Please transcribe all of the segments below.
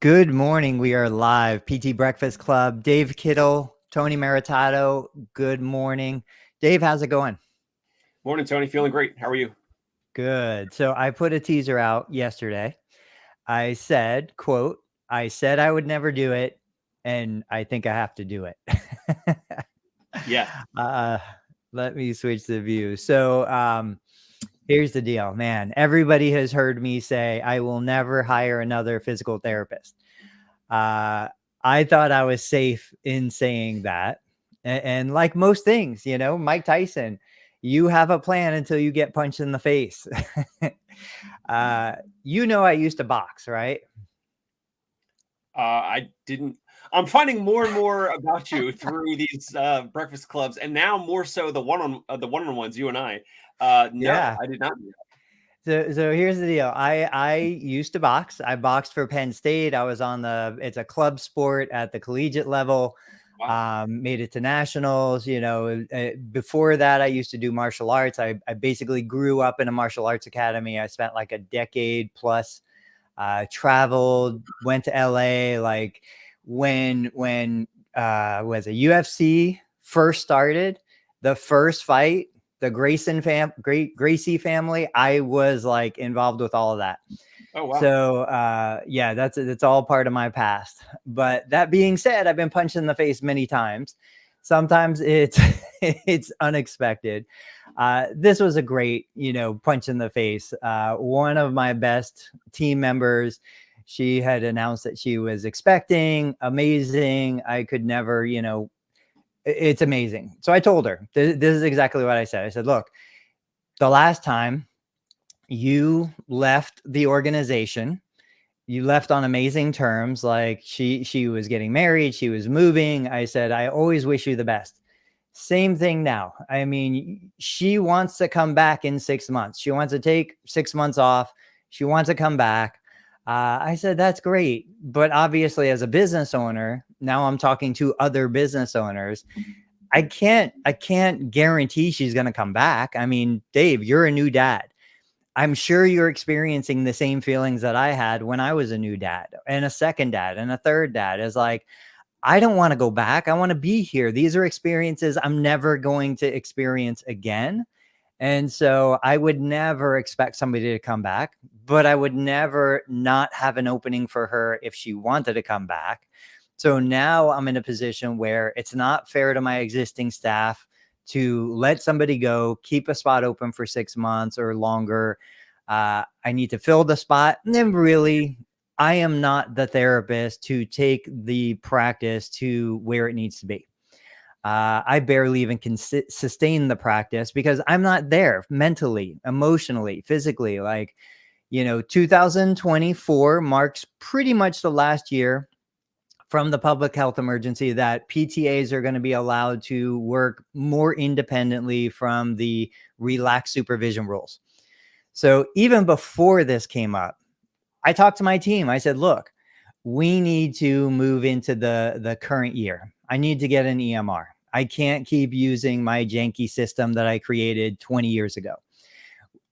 Good morning. We are live. PT Breakfast Club. Dave Kittle, Tony Maritato. Good morning. Dave, how's it going? Morning, Tony. Feeling great. How are you? Good. So I put a teaser out yesterday. I said, quote, I said I would never do it, and I think I have to do it. Yes. uh, Let me switch the view. So here's the deal, man. Everybody has heard me say I will never hire another physical therapist. Uh, I thought I was safe in saying that. And like most things, Mike Tyson, you have a plan until you get punched in the face. I used to box, right? I didn't. I'm finding more and more about you through these breakfast clubs, and now more so the one-on-ones. You and I. No, Yeah. I did not. So here's the deal. I used to box. I boxed for Penn State. I was it's a club sport at the collegiate level. Wow. Made it to nationals. Before that, I used to do martial arts. I basically grew up in a martial arts academy. I spent like a decade plus, traveled, went to LA. Like when was a UFC first started, the first fight, the Gracie family, I was like involved with all of that. Oh, wow. So yeah, that's all part of my past. But that being said, I've been punched in the face many times. Sometimes it's it's unexpected. This was a great, punch in the face. One of my best team members, she had announced that she was expecting. Amazing. I could never, it's amazing. So I told her, this is exactly what I said. I said, look, the last time you left the organization, you left on amazing terms. Like she was getting married, she was moving. I said, I always wish you the best. Same thing now. I mean, she wants to come back in 6 months. She wants to take 6 months off. She wants to come back. I said, that's great. But obviously, as a business owner, now I'm talking to other business owners. I can't guarantee she's going to come back. I mean, Dave, you're a new dad. I'm sure you're experiencing the same feelings that I had when I was a new dad and a second dad and a third dad. Is like, I don't want to go back. I want to be here. These are experiences I'm never going to experience again. And so I would never expect somebody to come back, but I would never not have an opening for her if she wanted to come back. So now I'm in a position where it's not fair to my existing staff to let somebody go, keep a spot open for 6 months or longer. I need to fill the spot. And then really, I am not the therapist to take the practice to where it needs to be. I barely even can sustain the practice because I'm not there mentally, emotionally, physically. Like, 2024 marks pretty much the last year from the public health emergency that PTAs are going to be allowed to work more independently from the relaxed supervision rules. So even before this came up, I talked to my team. I said, look, we need to move into the current year. I need to get an EMR. I can't keep using my janky system that I created 20 years ago.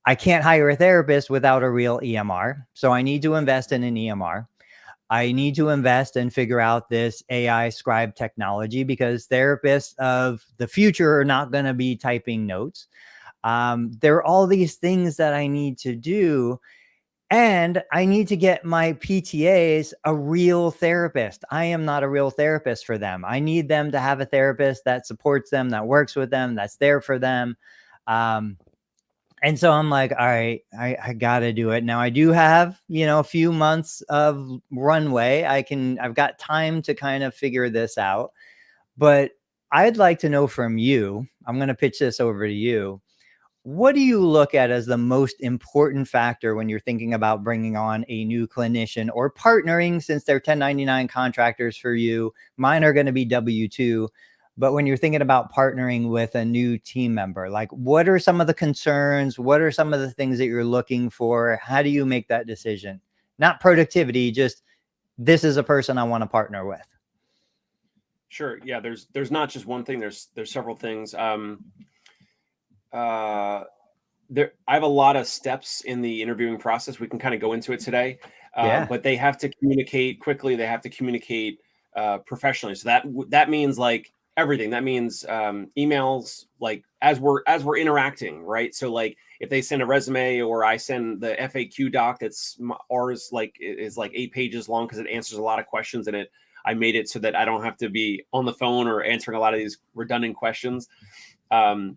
I can't hire a therapist without a real EMR. So I need to invest in an EMR. I need to invest and figure out this AI scribe technology because therapists of the future are not going to be typing notes. There are all these things that I need to do. And I need to get my PTAs a real therapist. I am not a real therapist for them. I need them to have a therapist that supports them, that works with them, that's there for them. And so I'm like, all right, I got to do it. Now I do have, a few months of runway. I've got time to kind of figure this out. But I'd like to know from you, I'm going to pitch this over to you. What do you look at as the most important factor when you're thinking about bringing on a new clinician or partnering, since they're 1099 contractors for you? Mine are going to be W-2. But when you're thinking about partnering with a new team member, like, what are some of the concerns? What are some of the things that you're looking for? How do you make that decision? Not productivity, just this is a person I want to partner with. Sure. Yeah. There's not just one thing. There's several things. I have a lot of steps in the interviewing process. We can kind of go into it today. Yeah. But they have to communicate quickly. They have to communicate professionally. So that means like everything. That means emails, like as we're interacting, right? So like if they send a resume or I send the FAQ doc, ours like is like 8 pages long because it answers a lot of questions, and I made it so that I don't have to be on the phone or answering a lot of these redundant questions. Coming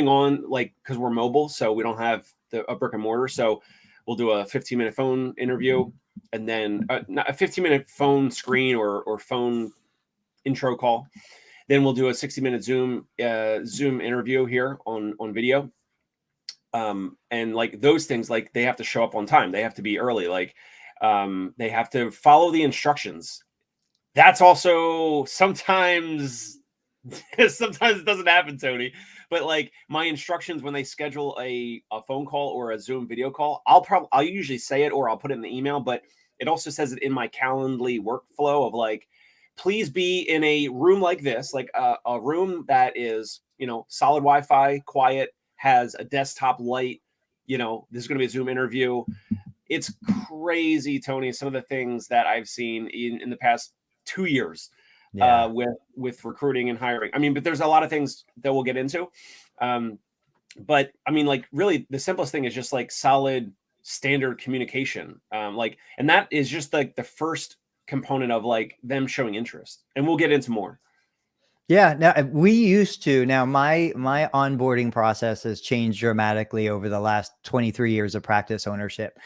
on, like, because we're mobile, so we don't have a brick and mortar. So we'll do a 15-minute phone interview, and then a 15-minute phone screen or phone intro call. Then we'll do a 60-minute Zoom interview here on video. And like those things, like they have to show up on time. They have to be early. Like they have to follow the instructions. That's also sometimes it doesn't happen, Tony. But like my instructions when they schedule a phone call or a Zoom video call, I'll usually say it or I'll put it in the email, but it also says it in my Calendly workflow of like, please be in a room like this, like a room that is, solid Wi-Fi, quiet, has a desktop light. This is going to be a Zoom interview. It's crazy, Tony, some of the things that I've seen in the past 2 years with recruiting and hiring. I mean, but there's a lot of things that we'll get into. But I mean, like really the simplest thing is just like solid standard communication. And that is just like the first component of like them showing interest, and we'll get into more. Yeah, now we used to. Now my onboarding process has changed dramatically over the last 23 years of practice ownership.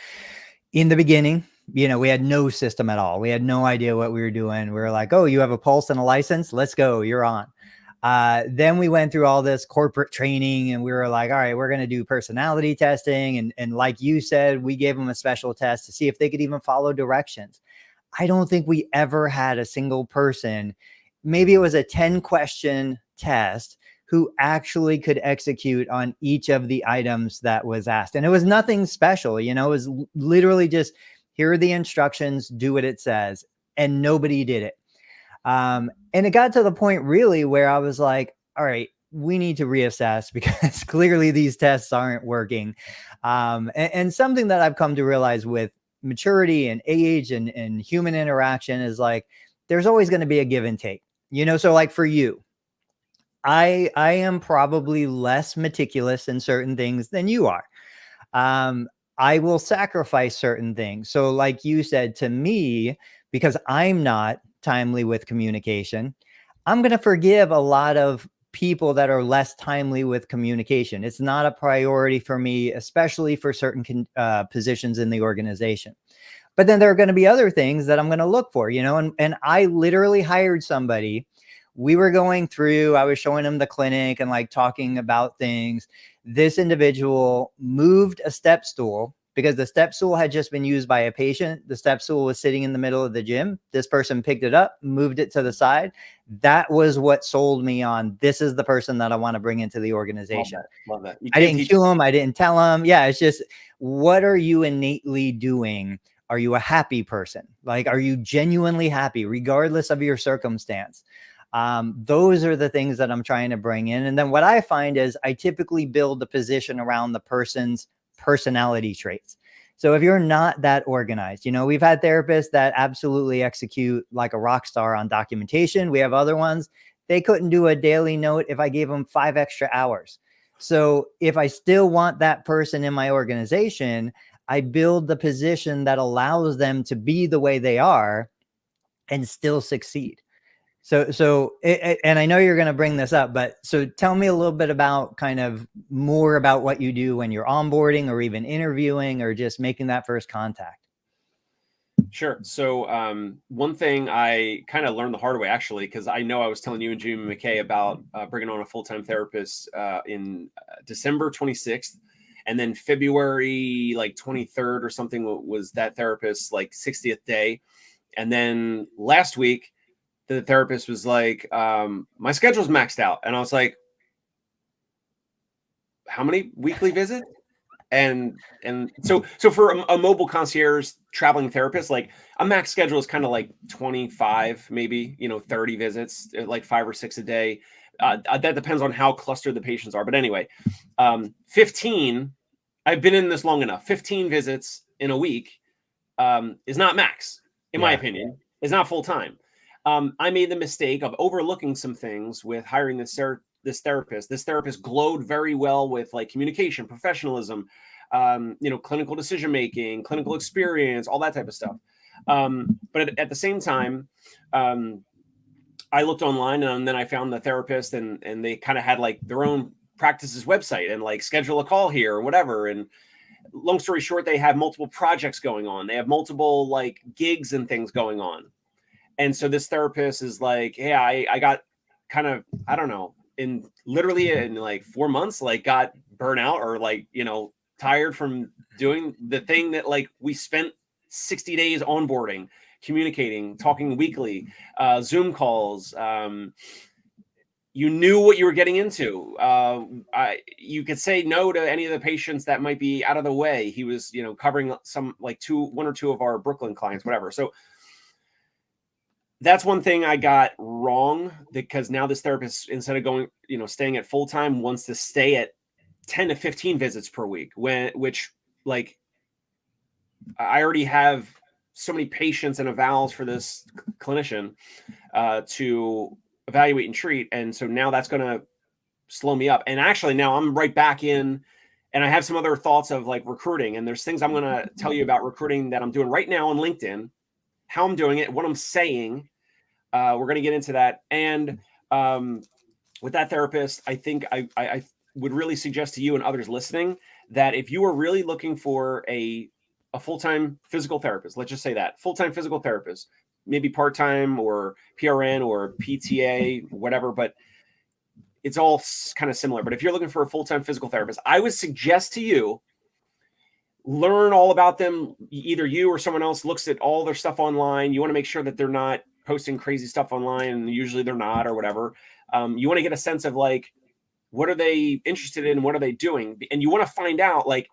In the beginning, we had no system at all. We had no idea what we were doing. We were like, oh, you have a pulse and a license? Let's go. You're on. Then we went through all this corporate training, and we were like, all right, we're going to do personality testing. And like you said, we gave them a special test to see if they could even follow directions. I don't think we ever had a single person, maybe it was a 10-question test, who actually could execute on each of the items that was asked. And it was nothing special. It was literally just, here are the instructions, do what it says. And nobody did it. And it got to the point really where I was like, all right, we need to reassess because clearly these tests aren't working. And something that I've come to realize with maturity and age and human interaction is like, there's always going to be a give and take, so like for you, I am probably less meticulous in certain things than you are. I will sacrifice certain things. So like you said to me, because I'm not timely with communication, I'm going to forgive a lot of people that are less timely with communication. It's not a priority for me, especially for certain positions in the organization. But then there are going to be other things that I'm going to look for, and I literally hired somebody. We were going through, I was showing him the clinic and like talking about things. This individual moved a step stool because the step stool had just been used by a patient. The step stool was sitting in the middle of the gym. This person picked it up, moved it to the side. That was what sold me on, this is the person that I want to bring into the organization. Love that. I didn't cue him. I didn't tell him. Yeah, it's just, what are you innately doing? Are you a happy person? Like, are you genuinely happy regardless of your circumstance? Those are the things that I'm trying to bring in. And then what I find is I typically build the position around the person's personality traits. So if you're not that organized, we've had therapists that absolutely execute like a rock star on documentation. We have other ones, they couldn't do a daily note if I gave them 5 extra hours. So if I still want that person in my organization, I build the position that allows them to be the way they are and still succeed. And I know you're going to bring this up, but so tell me a little bit about kind of more about what you do when you're onboarding or even interviewing or just making that first contact. Sure. So one thing I kind of learned the hard way, actually, because I know I was telling you and Jimmy McKay about bringing on a full-time therapist in December 26th. And then February like 23rd or something was that therapist's like 60th day. And then last week, the therapist was like, my schedule's maxed out. And I was like, how many weekly visits? And so for a mobile concierge traveling therapist, like a max schedule is kind of like 25, maybe, 30 visits, like 5 or 6 a day. That depends on how clustered the patients are. But anyway, 15, I've been in this long enough, 15 visits in a week is not max, in my opinion, is not full time. I made the mistake of overlooking some things with hiring this therapist. This therapist glowed very well with like communication, professionalism, clinical decision making, clinical experience, all that type of stuff. But at the same time, I looked online and then I found the therapist, and they kind of had like their own practice's website and like schedule a call here or whatever. And long story short, they have multiple projects going on. They have multiple like gigs and things going on. And so this therapist is like, hey, I got kind of, I don't know, literally in like 4 months, like got burnout or like, tired from doing the thing that like we spent 60 days onboarding, communicating, talking weekly, Zoom calls. You knew what you were getting into. You could say no to any of the patients that might be out of the way. He was, covering some like one or two of our Brooklyn clients, whatever. So that's one thing I got wrong, because now this therapist, instead of going, staying at full time, wants to stay at 10 to 15 visits per week, which like I already have so many patients and evals for this clinician to evaluate and treat. And so now that's going to slow me up. And actually now I'm right back in, and I have some other thoughts of like recruiting, and there's things I'm going to tell you about recruiting that I'm doing right now on LinkedIn, how I'm doing it, what I'm saying. We're going to get into that. And with that therapist, I think I would really suggest to you and others listening that if you are really looking for a full-time physical therapist, let's just say that, full-time physical therapist, maybe part-time or PRN or PTA, whatever, but it's all kind of similar. But if you're looking for a full-time physical therapist, I would suggest to you, learn all about them. Either you or someone else looks at all their stuff online. You want to make sure that they're not posting crazy stuff online, and usually they're not, or whatever. You want to get a sense of like, what are they interested in? What are they doing? And you want to find out, like,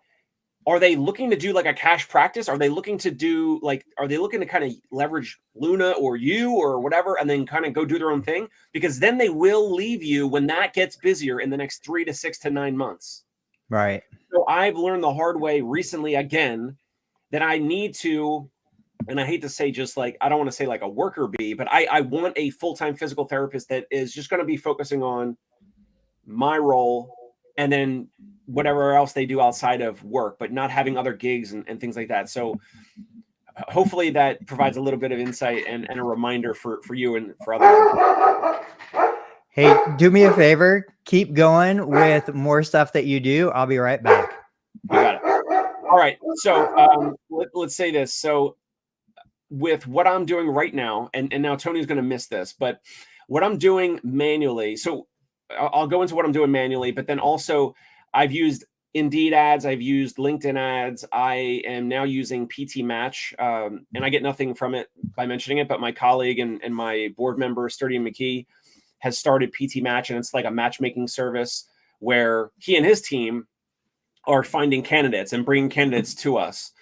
are they looking to do like a cash practice? Are they looking to do like, are they looking to kind of leverage Luna or you or whatever, and then kind of go do their own thing? Because then they will leave you when that gets busier in the next 3 to 6 to 9 months. Right. So I've learned the hard way recently again that I need to, and I hate to say just like, I don't want to say like a worker bee, but I want a full-time physical therapist that is just going to be focusing on my role and then whatever else they do outside of work, but not having other gigs and things like that. So hopefully that provides a little bit of insight and a reminder for you and for others. Hey, do me a favor, keep going with more stuff that you do. I'll be right back. You got it. All right. So let's say this. So with what I'm doing right now, and now Tony's going to miss this, but what I'm doing manually. So I'll go into what I'm doing manually, but then also I've used Indeed ads. I've used LinkedIn ads. I am now using PT Match, and I get nothing from it by mentioning it, but my colleague and my board member, Sturdy McKee, has started PT Match, and it's like a matchmaking service where he and his team are finding candidates and bringing candidates to us.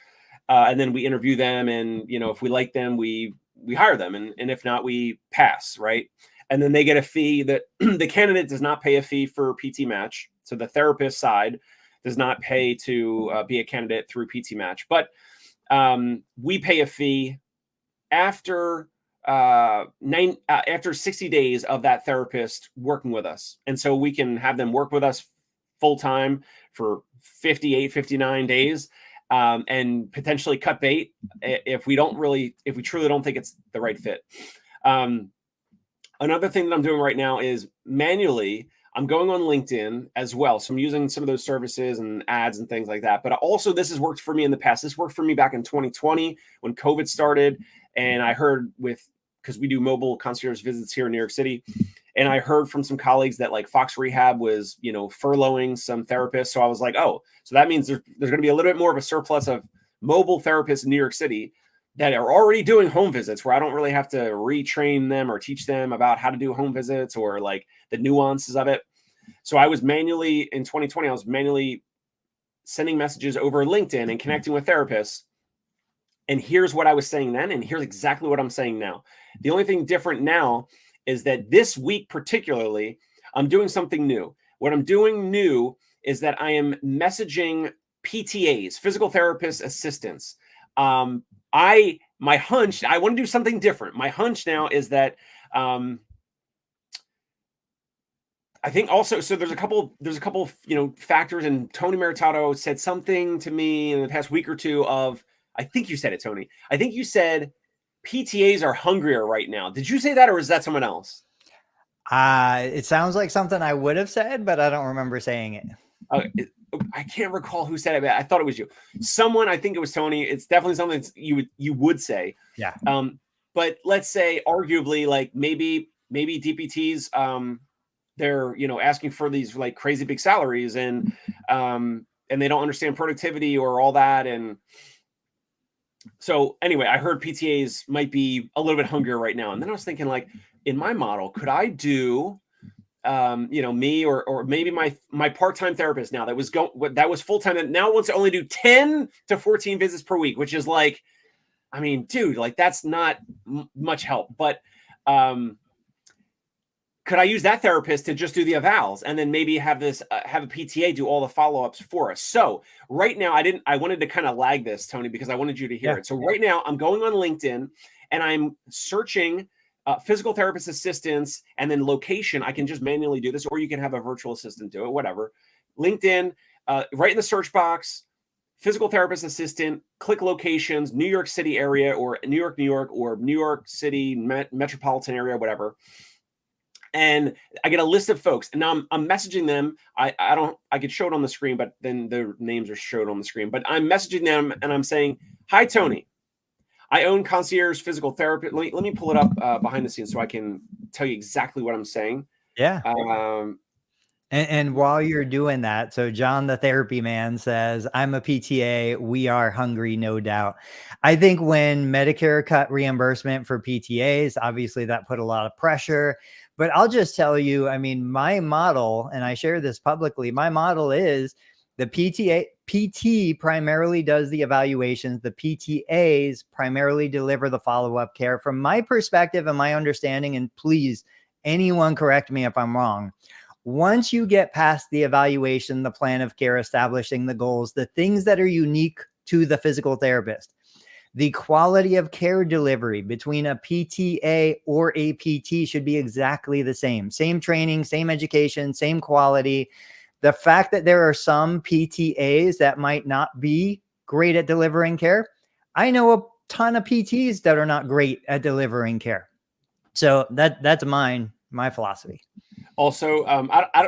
And then we interview them, and, if we like them, we hire them. And if not, we pass, right? And then they get a fee that the candidate does not pay a fee for PT Match. So the therapist side does not pay to be a candidate through PT Match, but we pay a fee after after 60 days of that therapist working with us. And so we can have them work with us full time for 58, 59 days. And potentially cut bait if we truly don't think it's the right fit. Another thing that I'm doing right now is manually, I'm going on LinkedIn as well. So I'm using some of those services and ads and things like that. But also, this has worked for me in the past. This worked for me back in 2020 when COVID started. And I heard because we do mobile concierge visits here in New York City. And I heard from some colleagues that like Fox Rehab was, furloughing some therapists. So I was like, oh, so that means there's going to be a little bit more of a surplus of mobile therapists in New York City that are already doing home visits, where I don't really have to retrain them or teach them about how to do home visits or like the nuances of it. So I was manually, in 2020, I was manually sending messages over LinkedIn and connecting with therapists. And here's what I was saying then, and here's exactly what I'm saying now. The only thing different now is that this week particularly, I'm doing something new. What I'm doing new is that I am messaging PTAs, physical therapist assistants, My hunch, I want to do something different. My hunch now is that I think also, so there's a couple, factors, and Tony Maritato said something to me in the past week or two of, I think you said it, Tony. I think you said PTAs are hungrier right now. Did you say that, or is that someone else? It sounds like something I would have said, but I don't remember saying it. I can't recall who said it, but I thought it was you. Someone, I think it was Tony. It's definitely something you would say. Yeah. But let's say, arguably, like maybe DPTs, they're asking for these like crazy big salaries, and they don't understand productivity or all that, and so anyway, I heard PTAs might be a little bit hungrier right now, and then I was thinking, like, in my model, could I do me or maybe my part-time therapist now that was full-time and now wants to only do 10 to 14 visits per week, which is like, I mean, dude, like that's not much help. But could I use that therapist to just do the evals and then maybe have a PTA do all the follow-ups for us? So right now, I wanted to kind of lag this, Tony, because I wanted you to hear it. So right now I'm going on LinkedIn and I'm searching physical therapist assistants, and then location. I can just manually do this, or you can have a virtual assistant do it, whatever. LinkedIn, right in the search box, physical therapist assistant, click locations, New York City area, or New York, or New York City metropolitan area, whatever. And I get a list of folks, and now I'm messaging them. I could show it on the screen, but then their names are showed on the screen. But I'm messaging them and I'm saying, "Hi, Tony. I own Concierge Physical Therapy." Let me pull it up behind the scenes so I can tell you exactly what I'm saying. Yeah. And while you're doing that, so John, the therapy man, says, "I'm a PTA. We are hungry, no doubt." I think when Medicare cut reimbursement for PTAs, obviously that put a lot of pressure. But I'll just tell you, I mean, my model, and I share this publicly, my model is the PT primarily does the evaluations. The PTAs primarily deliver the follow-up care. From my perspective and my understanding, and please, anyone correct me if I'm wrong, once you get past the evaluation, the plan of care, establishing the goals, the things that are unique to the physical therapist, the quality of care delivery between a PTA or a PT should be exactly the same. Same training, same education, same quality. The fact that there are some PTAs that might not be great at delivering care, I know a ton of PTs that are not great at delivering care. So that's my philosophy. Also,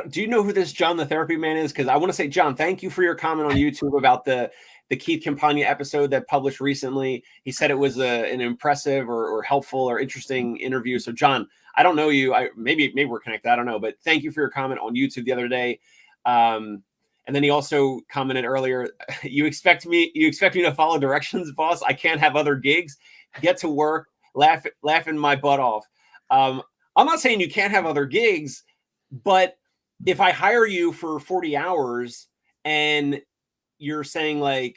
do you know who this John the Therapy Man is? Because I want to say, John, thank you for your comment on YouTube about the Keith Campagna episode that published recently. He said it was an impressive or helpful or interesting interview. So, John, I don't know you. Maybe we're connected. I don't know. But thank you for your comment on YouTube the other day. And then he also commented earlier, you expect me to follow directions, boss? I can't have other gigs. Get to work, laughing my butt off. I'm not saying you can't have other gigs, but if I hire you for 40 hours and you're saying like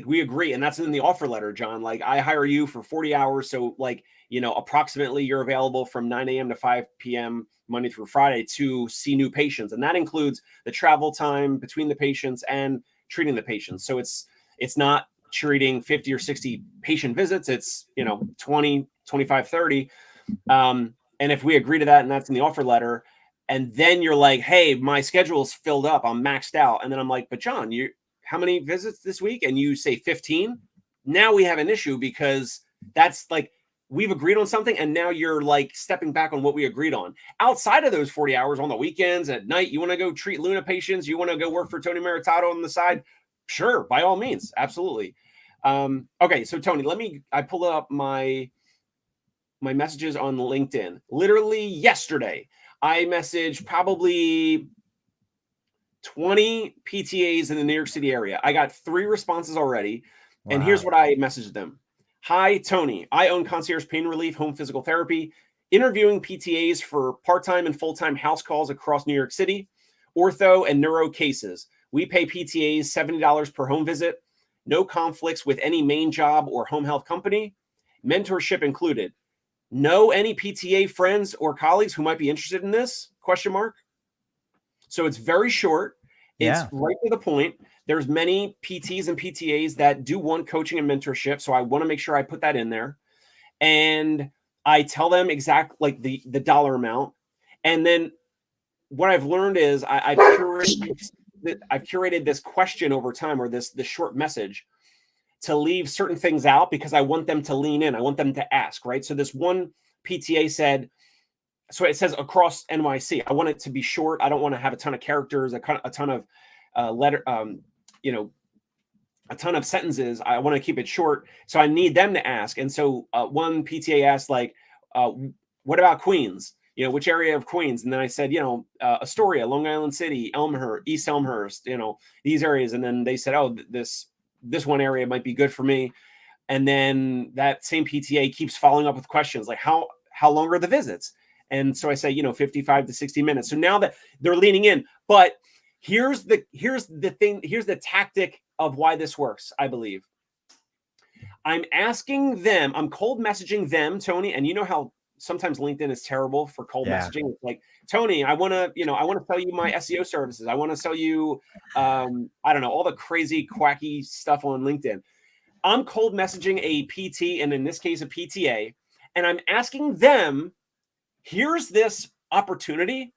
we agree, and that's in the offer letter, John, like I hire you for 40 hours. So like, approximately you're available from 9 a.m. to 5 p.m. Monday through Friday to see new patients. And that includes the travel time between the patients and treating the patients. So it's not treating 50 or 60 patient visits. It's, 20, 25, 30. And if we agree to that, and that's in the offer letter, and then you're like, hey, my schedule's filled up, I'm maxed out. And then I'm like, but John, how many visits this week? And you say 15. Now we have an issue, because that's like, we've agreed on something, and now you're like stepping back on what we agreed on. Outside of those 40 hours, on the weekends, at night, you want to go treat Luna patients, you want to go work for Tony Maritato on the side, sure, by all means, absolutely. Okay, so Tony, I pulled up my messages on LinkedIn. Literally yesterday, I messaged probably 20 PTAs in the New York City area. I got 3 responses already. Wow. And here's what I messaged them. Hi, Tony. I own Concierge Pain Relief Home Physical Therapy, interviewing PTAs for part-time and full-time house calls across New York City, ortho and neuro cases. We pay PTAs $70 per home visit. No conflicts with any main job or home health company. Mentorship included. Know any PTA friends or colleagues who might be interested in this? ? So it's very short. It's Yeah. right to the point. There's many PTs and PTAs that do want coaching and mentorship, so I want to make sure I put that in there. And I tell them exact like the dollar amount. And then what I've learned is I've curated this question over time, or this short message, to leave certain things out because I want them to lean in. I want them to ask, right? So this one PTA said, so it says across NYC. I want it to be short. I don't want to have a ton of characters, a ton of you know, a ton of sentences. I want to keep it short. So I need them to ask. And so one PTA asked, like, what about Queens? You know, which area of Queens? And then I said, you know, Astoria, Long Island City, Elmhurst, East Elmhurst, you know, these areas. And then they said, oh, this one area might be good for me. And then that same PTA keeps following up with questions like, how long are the visits? And so I say, you know, 55 to 60 minutes. So now that they're leaning in, but here's the thing, here's the tactic of why this works, I believe. I'm asking them, I'm cold messaging them, Tony, and you know how sometimes LinkedIn is terrible for cold messaging. It's like, Tony, I want to sell you my SEO services. I want to sell you, I don't know, all the crazy, quacky stuff on LinkedIn. I'm cold messaging a PT, and in this case, a PTA, and I'm asking them, here's this opportunity.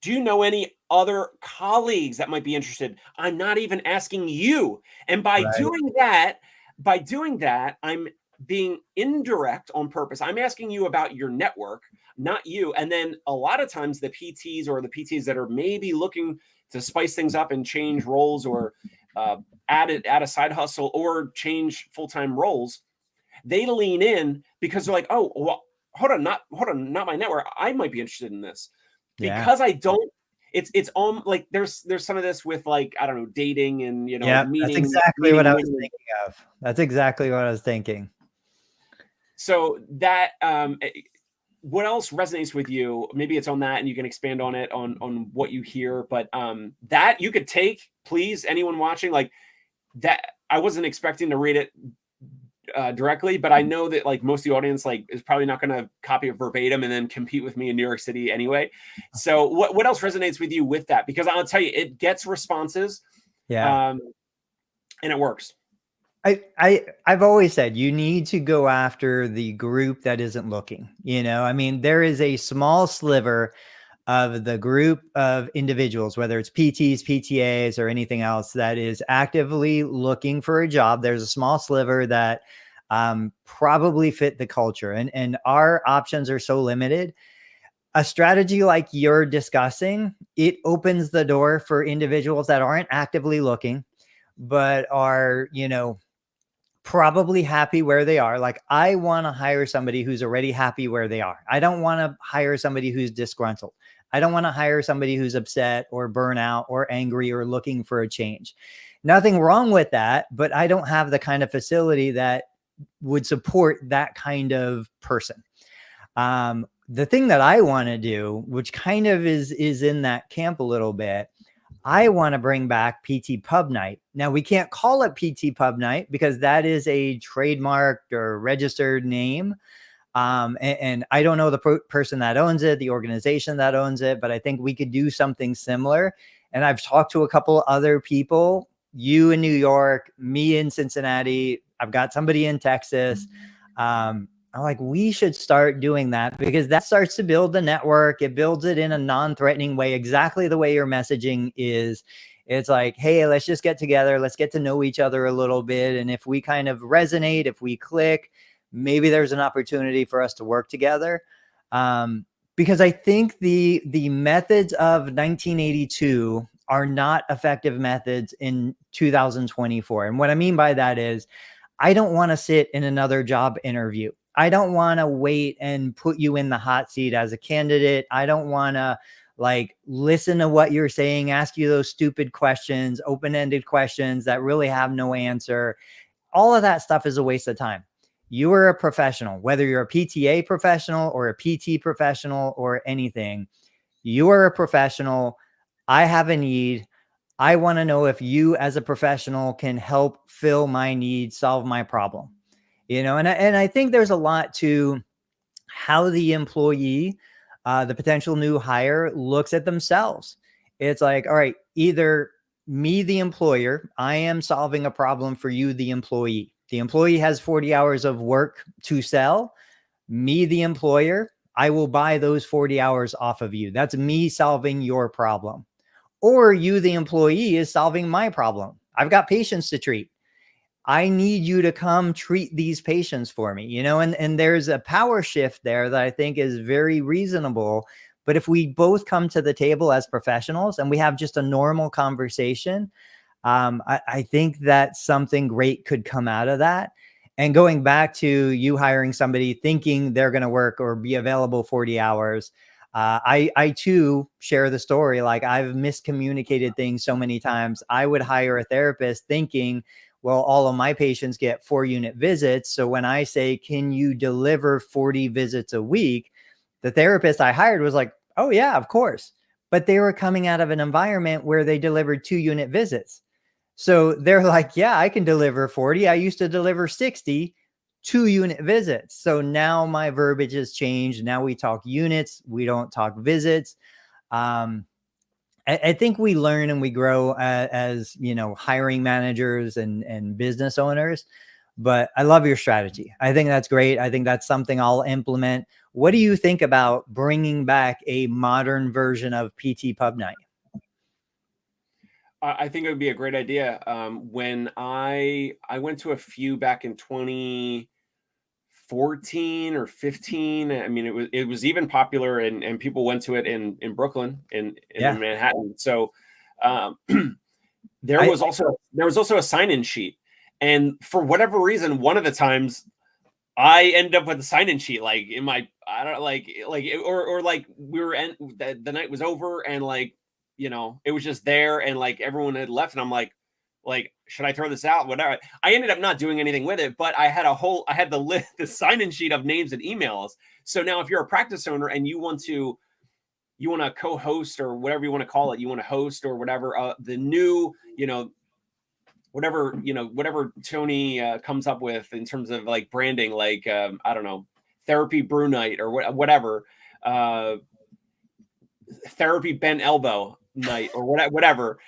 Do you know any other colleagues that might be interested? I'm not even asking you. And by doing that, I'm being indirect on purpose. I'm asking you about your network, not you. And then a lot of times the PTs or the PTs that are maybe looking to spice things up and change roles, or add a side hustle, or change full-time roles, they lean in because they're like, oh, well, hold on, not my network. I might be interested in this. Because I don't, it's like there's some of this with, like, I don't know, dating and, you know, that's exactly what I was thinking of. That's exactly what I was thinking. So that, what else resonates with you? Maybe it's on that, and you can expand on it, on what you hear. But that you could take, please, anyone watching, like that. I wasn't expecting to read it directly, but I know that, like, most of the audience, like, is probably not going to copy it verbatim and then compete with me in New York City anyway. So what else resonates with you with that? Because I'll tell you, it gets responses. And it works. I've always said you need to go after the group that isn't looking. You know, I mean, there is a small sliver of the group of individuals, whether it's PTs, PTAs, or anything else, that is actively looking for a job. There's a small sliver that probably fit the culture, and our options are so limited. A strategy like you're discussing, it opens the door for individuals that aren't actively looking, but are, you know, probably happy where they are. Like, I want to hire somebody who's already happy where they are. I don't want to hire somebody who's disgruntled. I don't want to hire somebody who's upset or burnout or angry or looking for a change. Nothing wrong with that, but I don't have the kind of facility that would support that kind of person. The thing that I want to do, which kind of is in that camp a little bit, I want to bring back PT Pub Night. Now, we can't call it PT Pub Night because that is a trademarked or registered name. And I don't know the person that owns it, the organization that owns it, but I think we could do something similar. And I've talked to a couple other people, you in New York, me in Cincinnati. I've got somebody in Texas. I'm like, we should start doing that, because that starts to build the network. It builds it in a non-threatening way, exactly the way your messaging is. It's like, hey, let's just get together. Let's get to know each other a little bit. And if we kind of resonate, if we click, maybe there's an opportunity for us to work together. Because I think the methods of 1982 are not effective methods in 2024. And what I mean by that is, I don't want to sit in another job interview. I don't want to wait and put you in the hot seat as a candidate. I don't want to, like, listen to what you're saying, ask you those stupid questions, open-ended questions that really have no answer. All of that stuff is a waste of time. You are a professional, whether you're a PTA professional or a PT professional or anything. You are a professional. I have a need. I want to know if you as a professional can help fill my need, solve my problem. You know, and I think there's a lot to how the employee, the potential new hire, looks at themselves. It's like, all right, either me, the employer, I am solving a problem for you, the employee. The employee has 40 hours of work to sell. Me, the employer, I will buy those 40 hours off of you. That's me solving your problem. Or you, the employee, is solving my problem. I've got patients to treat. I need you to come treat these patients for me, and there's a power shift there that I think is very reasonable. But if we both come to the table as professionals and we have just a normal conversation, I think that something great could come out of that. And going back to you hiring somebody thinking they're going to work or be available 40 hours, I too share the story. Like, I've miscommunicated things so many times. I would hire a therapist thinking, well, all of my patients get 4-unit visits. So when I say, can you deliver 40 visits a week? The therapist I hired was like, oh yeah, of course. But they were coming out of an environment where they delivered 2-unit visits. So they're like, yeah, I can deliver 40. I used to deliver 60 2-unit visits. So now my verbiage has changed. Now we talk units. We don't talk visits. I think we learn and we grow as hiring managers and business owners. But I love your strategy. I think that's great. I think that's something I'll implement. What do you think about bringing back a modern version of PT Pub Night? I think it would be a great idea. When I went to a few back in 2014 or 15. I mean, it was even popular, and people went to it in Brooklyn, in Yeah. Manhattan. So there I, was also a sign-in sheet, and for whatever reason, one of the times I ended up with a sign-in sheet, like in my, I don't know, or like we were the night was over, and like, it was just there, and like everyone had left, and I'm like, should I throw this out? Whatever. I ended up not doing anything with it, but I had the list, the sign-in sheet of names and emails. So now if you're a practice owner and you want to co-host, or whatever you want to call it, you want to host or whatever, the new, whatever Tony comes up with in terms of like branding, like, I don't know, therapy brew night or whatever, therapy bent elbow night or whatever,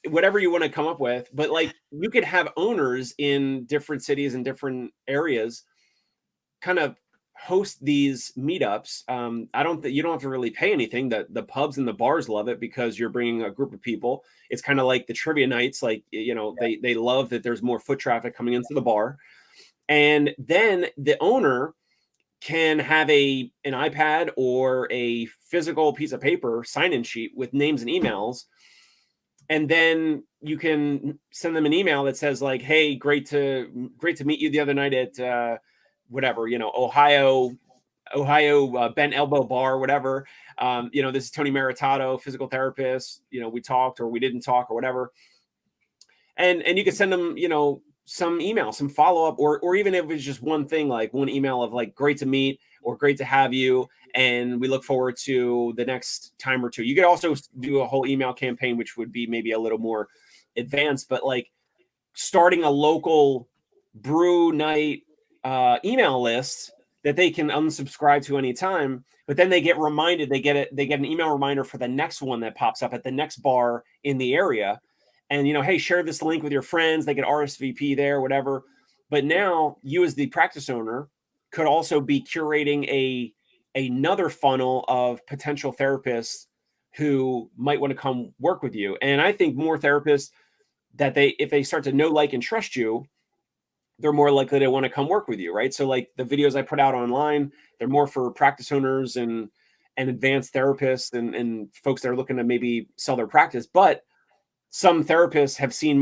whatever you want to come up with. But like, you could have owners in different cities and different areas kind of host these meetups. You don't have to really pay anything. The pubs and the bars love it because you're bringing a group of people. It's kind of like the trivia nights. Like, they love that there's more foot traffic coming into the bar. And then the owner can have an iPad or a physical piece of paper sign-in sheet with names and emails. And then you can send them an email that says like, hey, great to meet you the other night at whatever, Ohio bent elbow bar, whatever. This is Tony Maritato, physical therapist. We talked, or we didn't talk, or whatever. And you can send them, some email, some follow-up, or even if it's just one thing, like one email of like, great to meet, or great to have you, and we look forward to the next time or two. You could also do a whole email campaign, which would be maybe a little more advanced, but like starting a local brew night email list that they can unsubscribe to anytime, but then they get reminded, they get an email reminder for the next one that pops up at the next bar in the area. And, hey, share this link with your friends. They get RSVP there, whatever. But now you, as the practice owner, could also be curating another funnel of potential therapists who might want to come work with you. And I think more therapists, that if they start to know, like, and trust you, they're more likely to want to come work with you, right? So like the videos I put out online, they're more for practice owners and advanced therapists and folks that are looking to maybe sell their practice. But some therapists have seen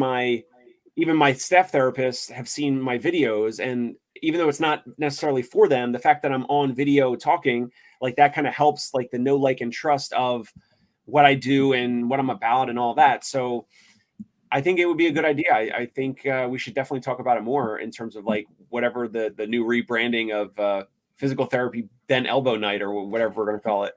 even my staff therapists have seen my videos. And even though it's not necessarily for them, the fact that I'm on video talking, like, that kind of helps, like, the know, like, and trust of what I do and what I'm about and all that. So I think it would be a good idea. I think we should definitely talk about it more in terms of like whatever the new rebranding of physical therapy then elbow night, or whatever we're going to call it.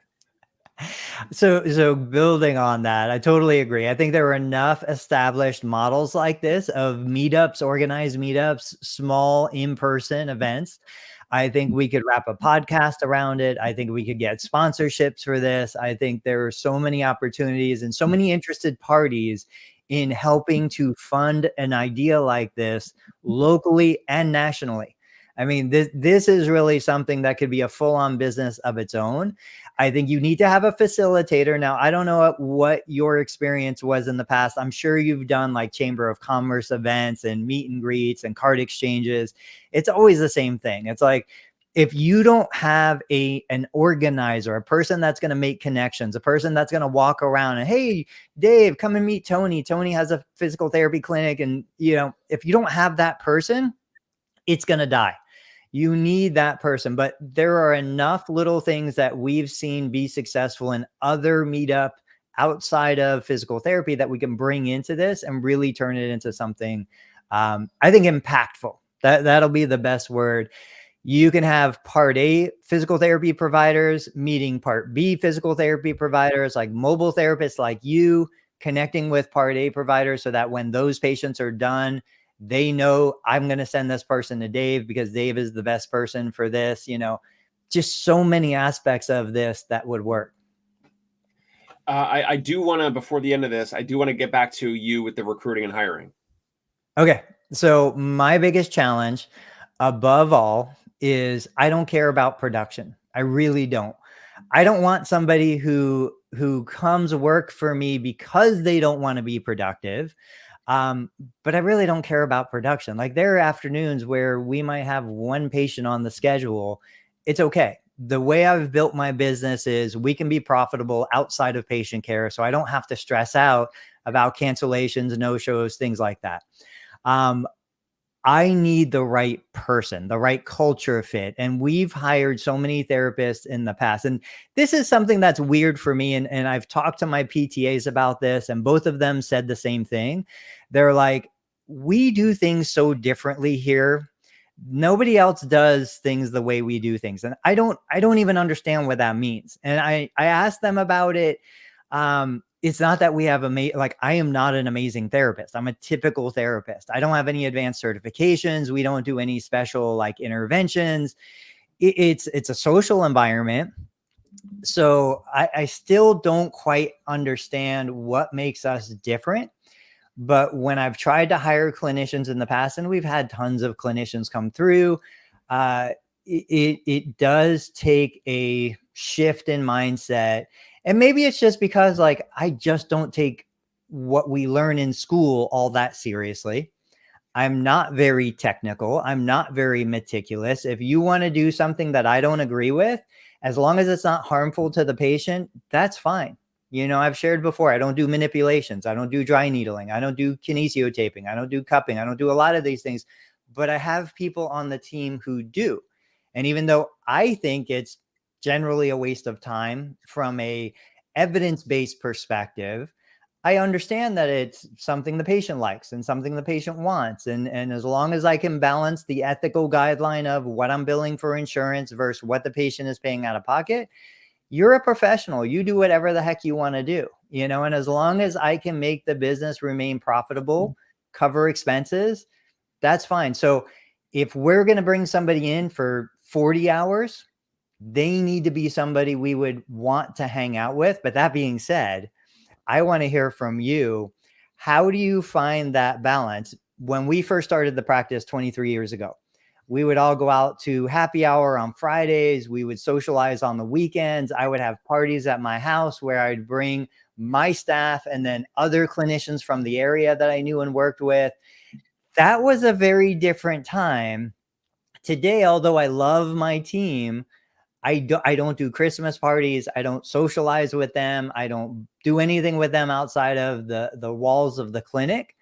So building on that, I totally agree. I think there are enough established models like this of meetups, organized meetups, small in-person events. I think we could wrap a podcast around it. I think we could get sponsorships for this. I think there are so many opportunities and so many interested parties in helping to fund an idea like this locally and nationally. I mean, this is really something that could be a full-on business of its own. I think you need to have a facilitator. Now, I don't know what your experience was in the past. I'm sure you've done like Chamber of Commerce events and meet and greets and card exchanges. It's always the same thing. It's like, if you don't have an organizer, a person that's going to make connections, a person that's going to walk around and, hey, Dave, come and meet Tony. Tony has a physical therapy clinic. And, if you don't have that person, it's going to die. You need that person. But there are enough little things that we've seen be successful in other meetup outside of physical therapy that we can bring into this and really turn it into something, I think, impactful. That'll be the best word. You can have part A physical therapy providers meeting part B physical therapy providers, like mobile therapists like you, connecting with part A providers so that when those patients are done, they know I'm going to send this person to Dave because Dave is the best person for this. Just so many aspects of this that would work. I do want to, before the end of this, I do want to get back to you with the recruiting and hiring. Okay. So my biggest challenge above all is I don't care about production. I really don't. I don't want somebody who comes work for me because they don't want to be productive. But I really don't care about production. Like, there are afternoons where we might have one patient on the schedule. It's okay. The way I've built my business is we can be profitable outside of patient care. So I don't have to stress out about cancellations, no-shows, things like that. I need the right person, the right culture fit. And we've hired so many therapists in the past. And this is something that's weird for me. And I've talked to my PTAs about this, and both of them said the same thing. They're like, we do things so differently here. Nobody else does things the way we do things. And I don't even understand what that means. And I asked them about it. It's not that we have I am not an amazing therapist. I'm a typical therapist. I don't have any advanced certifications. We don't do any special interventions. It's a social environment. So I still don't quite understand what makes us different. But when I've tried to hire clinicians in the past, and we've had tons of clinicians come through, it does take a shift in mindset. And maybe it's just because I just don't take what we learn in school all that seriously. I'm not very technical. I'm not very meticulous. If you want to do something that I don't agree with, as long as it's not harmful to the patient, that's fine. I've shared before, I don't do manipulations. I don't do dry needling. I don't do kinesiotaping. I don't do cupping. I don't do a lot of these things, but I have people on the team who do. And even though I think it's generally a waste of time from a evidence-based perspective, I understand that it's something the patient likes and something the patient wants. And as long as I can balance the ethical guideline of what I'm billing for insurance versus what the patient is paying out of pocket, you're a professional. You do whatever the heck you want to do, and as long as I can make the business remain profitable, cover expenses, that's fine. So if we're going to bring somebody in for 40 hours, they need to be somebody we would want to hang out with. But that being said, I want to hear from you. How do you find that balance? When we first started the practice 23 years ago, we would all go out to happy hour on Fridays. We would socialize on the weekends. I would have parties at my house where I'd bring my staff and then other clinicians from the area that I knew and worked with. That was a very different time. Today, although I love my team, I don't do Christmas parties. I don't socialize with them. I don't do anything with them outside of the walls of the clinic.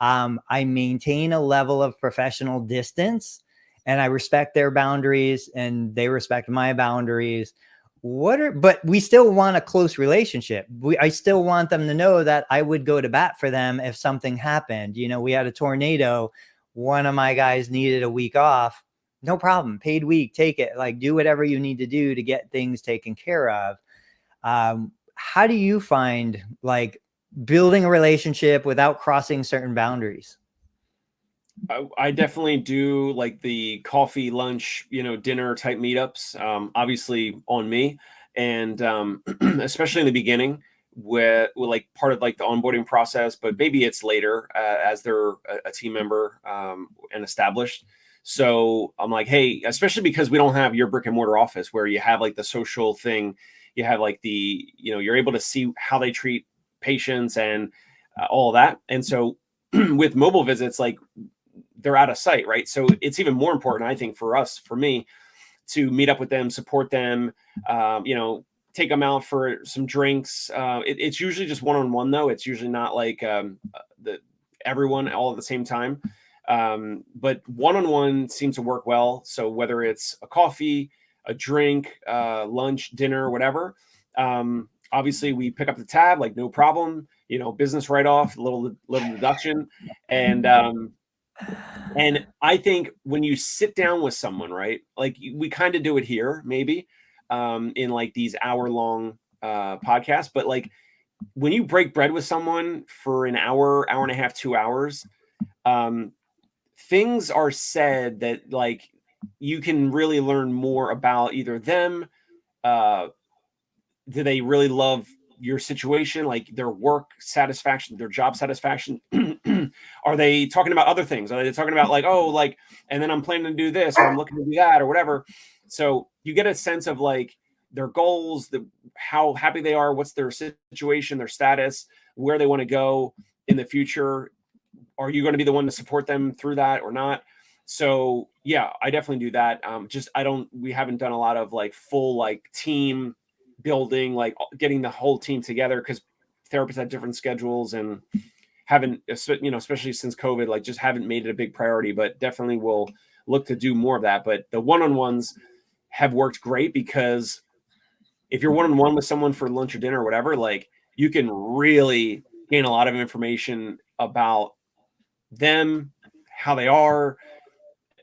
I maintain a level of professional distance, and I respect their boundaries and they respect my boundaries. But we still want a close relationship. I still want them to know that I would go to bat for them if something happened. We had a tornado. One of my guys needed a week off. No problem. Paid week, take it. Do whatever you need to do to get things taken care of. How do you find building a relationship without crossing certain boundaries? I definitely do like the coffee, lunch, dinner type meetups. Obviously on me, and especially in the beginning, with like part of like the onboarding process. But maybe it's later as they're a team member and established. So I'm like, hey, especially because we don't have your brick and mortar office where you have like the social thing, you have like you're able to see how they treat patients and all of that. And so with mobile visits, like they're out of sight, right? So it's even more important, I think, for me, to meet up with them, support them, take them out for some drinks. It's usually just one-on-one though. It's usually not like the everyone all at the same time. But one-on-one seems to work well. So whether it's a coffee, a drink, lunch, dinner, whatever, obviously we pick up the tab, like no problem, business write-off, little deduction. And I think when you sit down with someone, right, like we kind of do it here, maybe in like these hour-long podcasts, but like when you break bread with someone for an hour, hour and a half, 2 hours, things are said that like you can really learn more about either them. Do they really love your situation, like their work satisfaction, their job satisfaction? Are they talking about other things? Are they talking about like, oh, like, and then I'm planning to do this, or I'm looking to do that, or whatever? So you get a sense of like their goals, how happy they are, what's their situation, their status, where they want to go in the future. Are you going to be the one to support them through that or not? So yeah, I definitely do that. We haven't done a lot of like full like team building, like getting the whole team together, because therapists have different schedules and haven't, especially since COVID, like just haven't made it a big priority, but definitely will look to do more of that. But the one-on-ones have worked great, because if you're one-on-one with someone for lunch or dinner or whatever, like you can really gain a lot of information about them, how they are.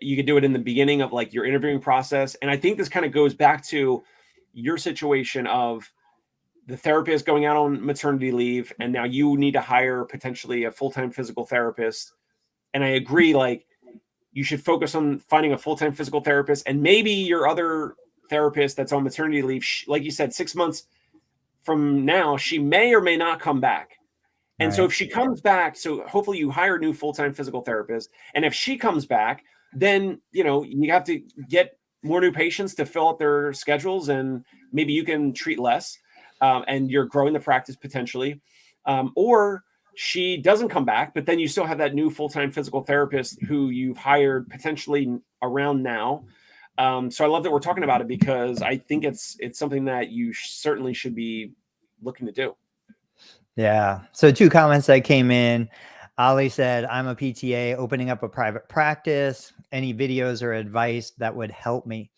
You could do it in the beginning of like your interviewing process. And I think this kind of goes back to your situation of the therapist going out on maternity leave, and now you need to hire potentially a full-time physical therapist. And I agree, like you should focus on finding a full-time physical therapist, and maybe your other therapist that's on maternity leave, like you said, 6 months from now, she may or may not come back. And so if she comes back, so hopefully you hire a new full-time physical therapist. And if she comes back, then, you have to get more new patients to fill up their schedules, and maybe you can treat less, and you're growing the practice potentially. Or she doesn't come back, but then you still have that new full-time physical therapist who you've hired potentially around now. So I love that we're talking about it, because I think it's something that you certainly should be looking to do. Yeah. So 2 comments that came in. Ali said, I'm a PTA opening up a private practice. Any videos or advice that would help me?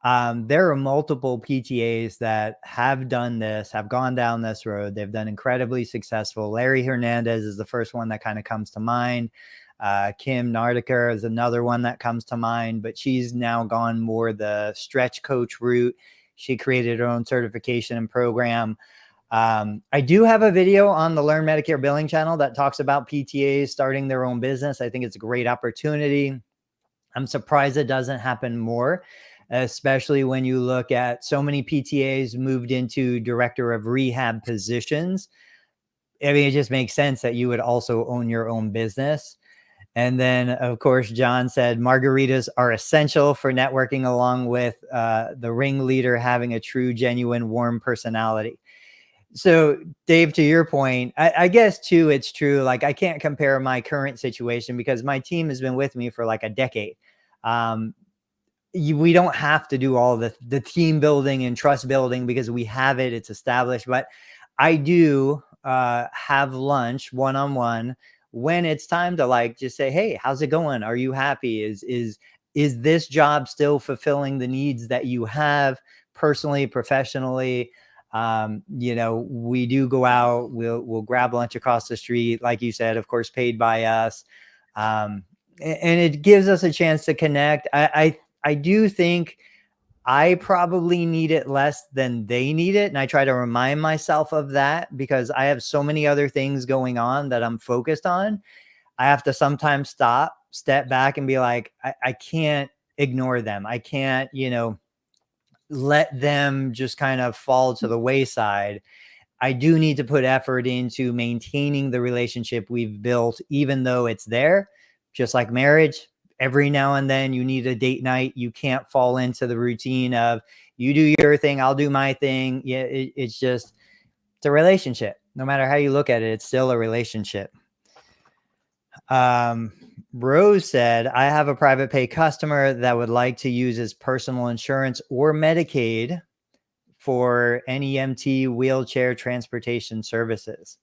There are multiple PTAs that have done this, have gone down this road. They've done incredibly successful. Larry Hernandez is the first one that kind of comes to mind. Kim Nardiker is another one that comes to mind, but she's now gone more the stretch coach route. She created her own certification and program. I do have a video on the Learn Medicare Billing channel that talks about PTAs starting their own business. I think it's a great opportunity. I'm surprised it doesn't happen more, especially when you look at so many PTAs moved into director of rehab positions. I mean, it just makes sense that you would also own your own business. And then, of course, John said margaritas are essential for networking, along with the ringleader having a true, genuine, warm personality. So Dave, to your point, I guess too, it's true. Like I can't compare my current situation because my team has been with me for like a decade. We don't have to do all the team building and trust building because we have it, it's established. But I do have lunch one-on-one when it's time to like just say, hey, how's it going? Are you happy? Is this job still fulfilling the needs that you have personally, professionally? We do go out, we'll grab lunch across the street, like you said, of course, paid by us. And it gives us a chance to connect. I do think I probably need it less than they need it. And I try to remind myself of that because I have so many other things going on that I'm focused on. I have to sometimes stop, step back and be like, I can't ignore them. I can't, let them just kind of fall to the wayside. I do need to put effort into maintaining the relationship we've built, even though it's there. Just like marriage, every now and then you need a date night. You can't fall into the routine of you do your thing, I'll do my thing. Yeah, it's a relationship. No matter how you look at it, it's still a relationship. Rose said, I have a private pay customer that would like to use his personal insurance or Medicaid for NEMT wheelchair transportation services.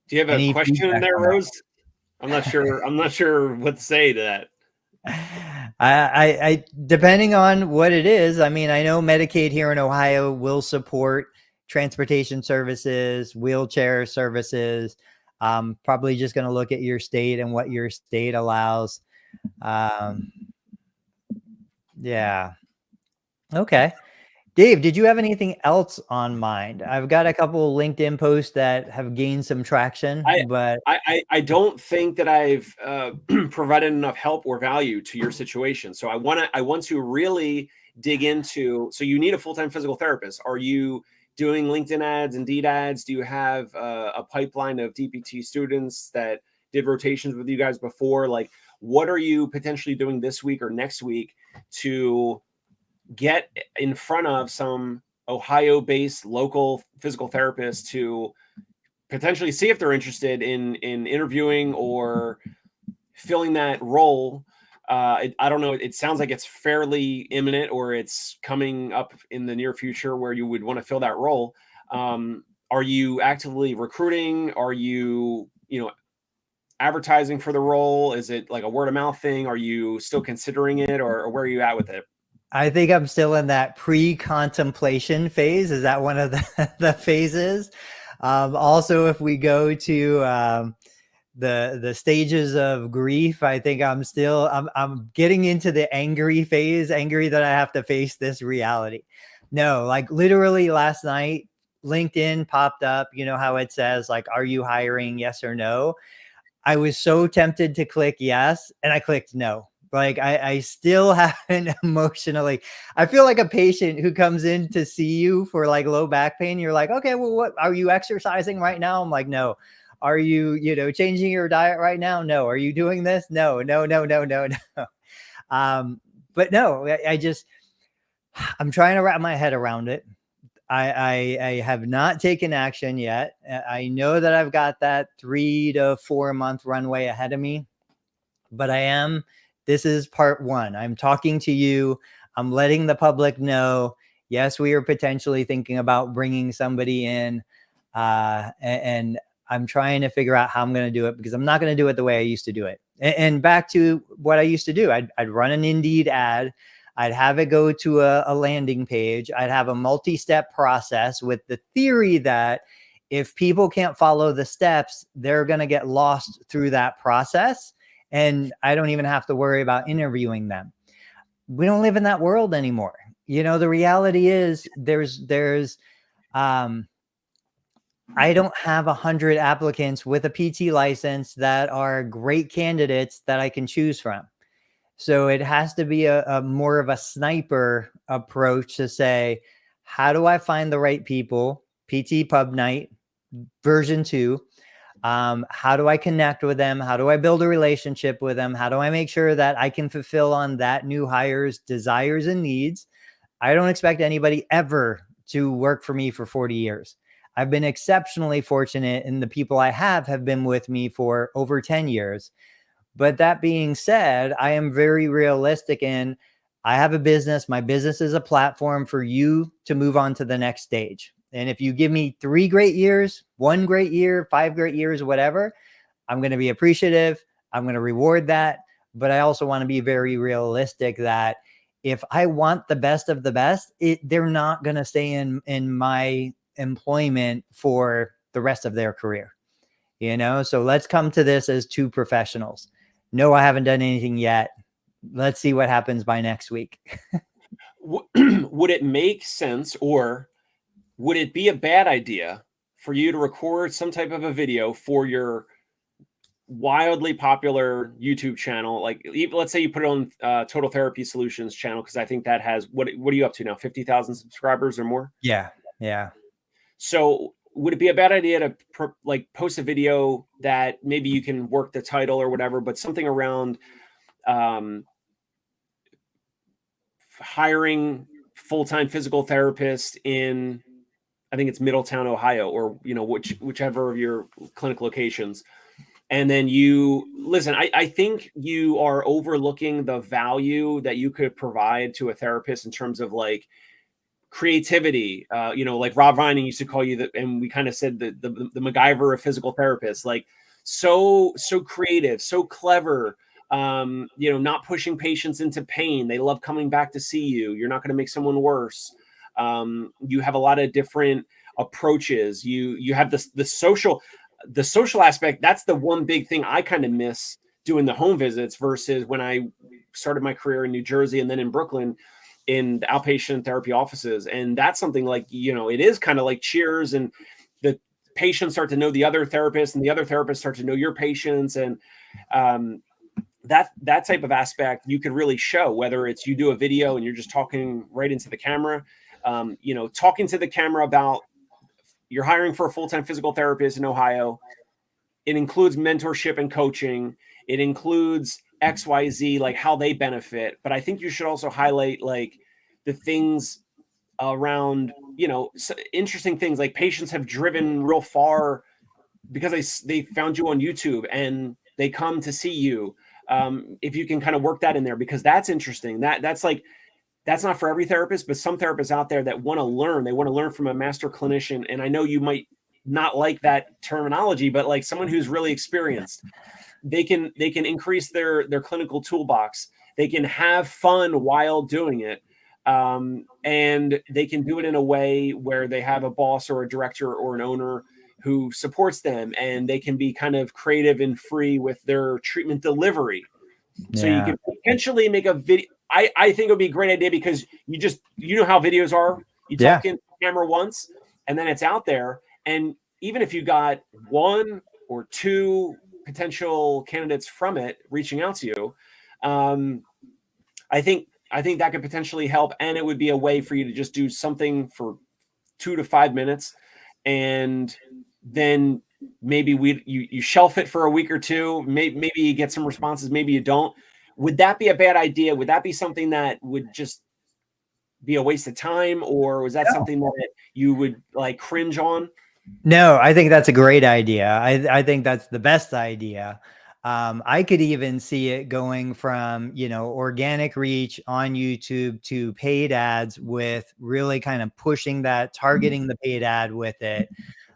Do you have a question in there, Rose? I'm not sure what to say to that. I depending on what it is. I mean, I know Medicaid here in Ohio will support transportation services, wheelchair services. Probably just going to look at your state and what your state allows. Yeah. Okay. Dave, did you have anything else on mind? I've got a couple LinkedIn posts that have gained some traction, but I don't think that I've provided enough help or value to your situation. So I want to really dig into. So you need a full-time physical therapist. Are you doing LinkedIn ads, Indeed ads? Do you have a pipeline of DPT students that did rotations with you guys before? Like, what are you potentially doing this week or next week to get in front of some Ohio-based local physical therapists to potentially see if they're interested in interviewing or filling that role? I don't know. It sounds like it's fairly imminent, or it's coming up in the near future where you would want to fill that role. Are you actively recruiting? Are you, advertising for the role? Is it like a word of mouth thing? Are you still considering it, or where are you at with it? I think I'm still in that pre-contemplation phase. Is that one of the phases? Also, if we go to the stages of grief, I think I'm getting into the angry phase, angry that I have to face this reality. No, like literally last night, LinkedIn popped up. You know how it says like, are you hiring? Yes or no. I was so tempted to click yes, and I clicked no. Like I still haven't emotionally. I feel like a patient who comes in to see you for like low back pain. You're like, okay, well, what are you exercising right now? I'm like, no. Are you, changing your diet right now? No. Are you doing this? No. But no, I'm trying to wrap my head around it. I have not taken action yet. I know that I've got that 3 to 4 month runway ahead of me, but this is part one. I'm talking to you. I'm letting the public know, yes, we are potentially thinking about bringing somebody in. And I'm trying to figure out how I'm going to do it, because I'm not going to do it the way I used to do it. And back to what I used to do, I'd run an Indeed ad. I'd have it go to a landing page. I'd have a multi-step process with the theory that if people can't follow the steps, they're going to get lost through that process. And I don't even have to worry about interviewing them. We don't live in that world anymore. The reality is I don't have 100 applicants with a PT license that are great candidates that I can choose from. So it has to be a more of a sniper approach to say, how do I find the right people? PT Pub Night version 2. How do I connect with them? How do I build a relationship with them? How do I make sure that I can fulfill on that new hire's desires and needs? I don't expect anybody ever to work for me for 40 years. I've been exceptionally fortunate, and the people I have been with me for over 10 years. But that being said, I am very realistic, and I have a business. My business is a platform for you to move on to the next stage. And if you give me 3 great years, 1 great year, 5 great years, whatever, I'm going to be appreciative. I'm going to reward that. But I also want to be very realistic that if I want the best of the best, they're not going to stay in my employment for the rest of their career. So let's come to this as 2 professionals. No, I haven't done anything yet. Let's see what happens by next week. Would it make sense, or would it be a bad idea for you to record some type of a video for your wildly popular YouTube channel. Like let's say you put it on Total Therapy Solutions channel, because I think that has what are you up to now? 50,000 subscribers or more? Yeah. Yeah. So would it be a bad idea to like post a video that maybe you can work the title or whatever, but something around hiring full-time physical therapist in, I think it's Middletown, Ohio, or whichever of your clinic locations. And then you listen, I think you are overlooking the value that you could provide to a therapist in terms of like creativity. Like Rob Vining used to call you and we kind of said the MacGyver of physical therapists, like so creative, so clever, not pushing patients into pain. They love coming back to see you. You're not going to make someone worse. You have a lot of different approaches. You have the social aspect. That's the one big thing I kind of miss doing the home visits versus when I started my career in New Jersey and then in Brooklyn in the outpatient therapy offices. And that's something like, it is kind of like Cheers, and the patients start to know the other therapists and the other therapists start to know your patients. And that type of aspect you could really show, whether it's you do a video and you're just talking right into the camera, talking to the camera about you're hiring for a full-time physical therapist in Ohio. It includes mentorship and coaching. It includes XYZ, like how they benefit. But I think you should also highlight like the things around, interesting things, like patients have driven real far because they found you on YouTube and they come to see you. If you can kind of work that in there, because that's interesting. That's not for every therapist, but some therapists out there that want to learn. They want to learn from a master clinician. And I know you might not like that terminology, but like someone who's really experienced, they can increase their clinical toolbox. They can have fun while doing it. And they can do it in a way where they have a boss or a director or an owner who supports them, and they can be kind of creative and free with their treatment delivery. So you can potentially make a video. I think it would be a great idea, because you know how videos are. You talk in camera once and then it's out there. And even if you got one or two potential candidates from it reaching out to you, I think that could potentially help. And it would be a way for you to just do something for 2 to 5 minutes. And then maybe you shelf it for a week or two. Maybe you get some responses, maybe you don't. Would that be a bad idea? Would that be something that would just be a waste of time, or was that something that you would like cringe on? No, I think that's a great idea. I think that's the best idea. I could even see it going from, organic reach on YouTube to paid ads, with really kind of pushing that, targeting the paid ad with it.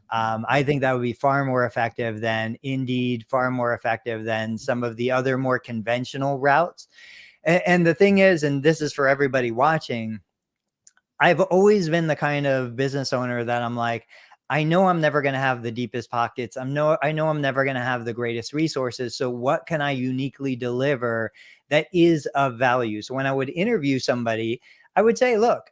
I think that would be far more effective than Indeed, far more effective than some of the other more conventional routes. And the thing is, and this is for everybody watching, I've always been the kind of business owner that I'm like, I know I'm never going to have the deepest pockets. I know I'm never going to have the greatest resources. So what can I uniquely deliver that is of value? So when I would interview somebody, I would say, look,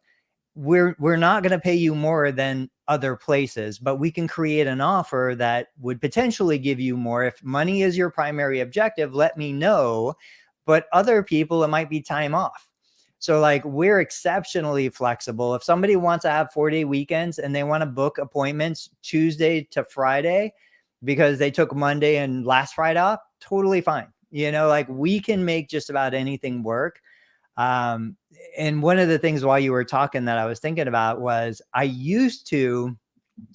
we're not going to pay you more than other places, but we can create an offer that would potentially give you more. If money is your primary objective, let me know. But other people, it might be time off. So like, we're exceptionally flexible. If somebody wants to have 4-day weekends and they want to book appointments Tuesday to Friday because they took Monday and last Friday off, totally fine. Like, we can make just about anything work. And one of the things while you were talking that I was thinking about was, I used to,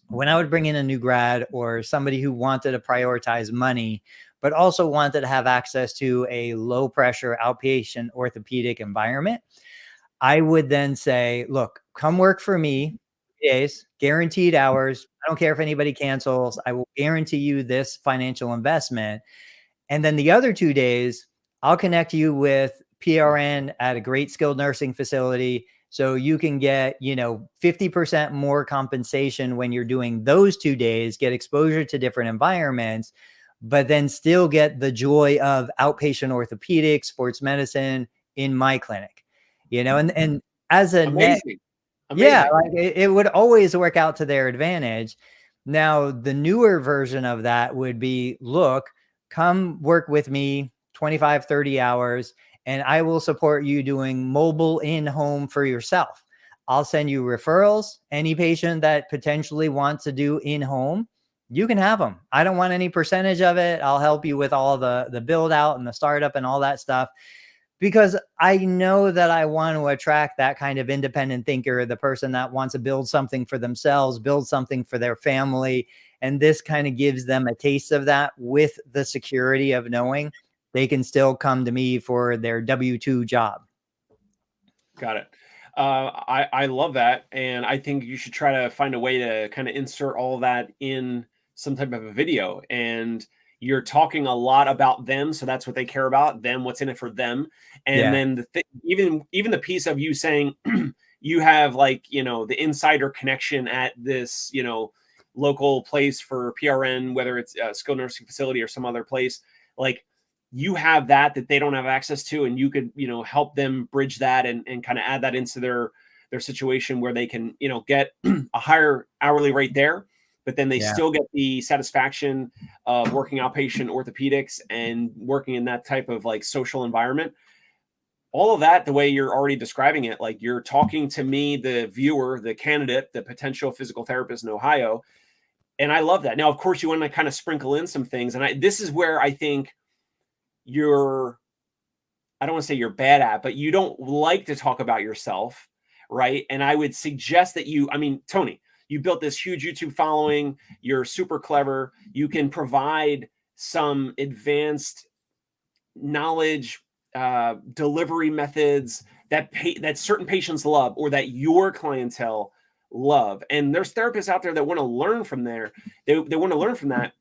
when I would bring in a new grad or somebody who wanted to prioritize money, but also wanted to have access to a low pressure outpatient orthopedic environment, I would then say, look, come work for me, 3 days, guaranteed hours. I don't care if anybody cancels. I will guarantee you this financial investment. And then the other 2 days, I'll connect you with PRN at a great skilled nursing facility. So you can get, 50% more compensation when you're doing those 2 days, get exposure to different environments, but then still get the joy of outpatient orthopedics, sports medicine in my clinic, and as a net, yeah, like it would always work out to their advantage. Now, the newer version of that would be, look, come work with me 25, 30 hours, and I will support you doing mobile in-home for yourself. I'll send you referrals. Any patient that potentially wants to do in-home, you can have them. I don't want any percentage of it. I'll help you with all the build out and the startup and all that stuff, because I know that I want to attract that kind of independent thinker, the person that wants to build something for themselves, build something for their family. And this kind of gives them a taste of that, with the security of knowing they can still come to me for their W-2 job. Got it. I love that. And I think you should try to find a way to kind of insert all of that in some type of a video. And you're talking a lot about them. So that's what they care about, them, what's in it for them. And Yeah. then even the piece of you saying you have, like, the insider connection at this, local place for PRN, whether it's a skilled nursing facility or some other place, like, you have that they don't have access to, and you could, help them bridge that and kind of add that into their situation, where they can, get a higher hourly rate there, but then they still get the satisfaction of working outpatient orthopedics and working in that type of like social environment. All of that, the way you're already describing it, like you're talking to me, the viewer, the candidate, the potential physical therapist in Ohio. And I love that. Now, of course, you want to kind of sprinkle in some things. And this is where I think I don't want to say you're bad at, but you don't like to talk about yourself, right? And I would suggest that Tony, you built this huge YouTube following. You're super clever. You can provide some advanced knowledge, delivery methods that certain patients love, or that your clientele love. And there's therapists out there that want to learn from there. They want to learn from that.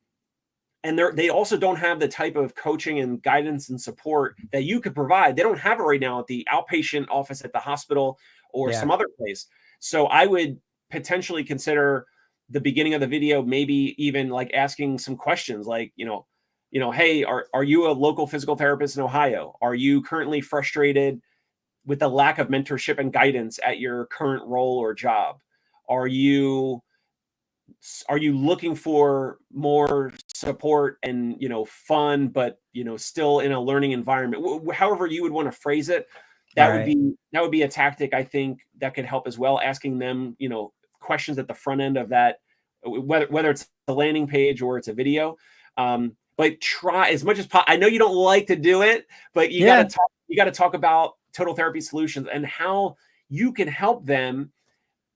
And they also don't have the type of coaching and guidance and support that you could provide. They don't have it right now at the outpatient office at the hospital or some other place. So I would potentially consider the beginning of the video, maybe even like asking some questions like, hey, are you a local physical therapist in Ohio? Are you currently frustrated with the lack of mentorship and guidance at your current role or job? Are you looking for more support and, fun, but, still in a learning environment? However you would want to phrase it, that would be a tactic, I think, that could help as well. Asking them, questions at the front end of that, whether it's a landing page or it's a video. But try as much as possible. I know you don't like to do it, but you got to talk about Total Therapy Solutions and how you can help them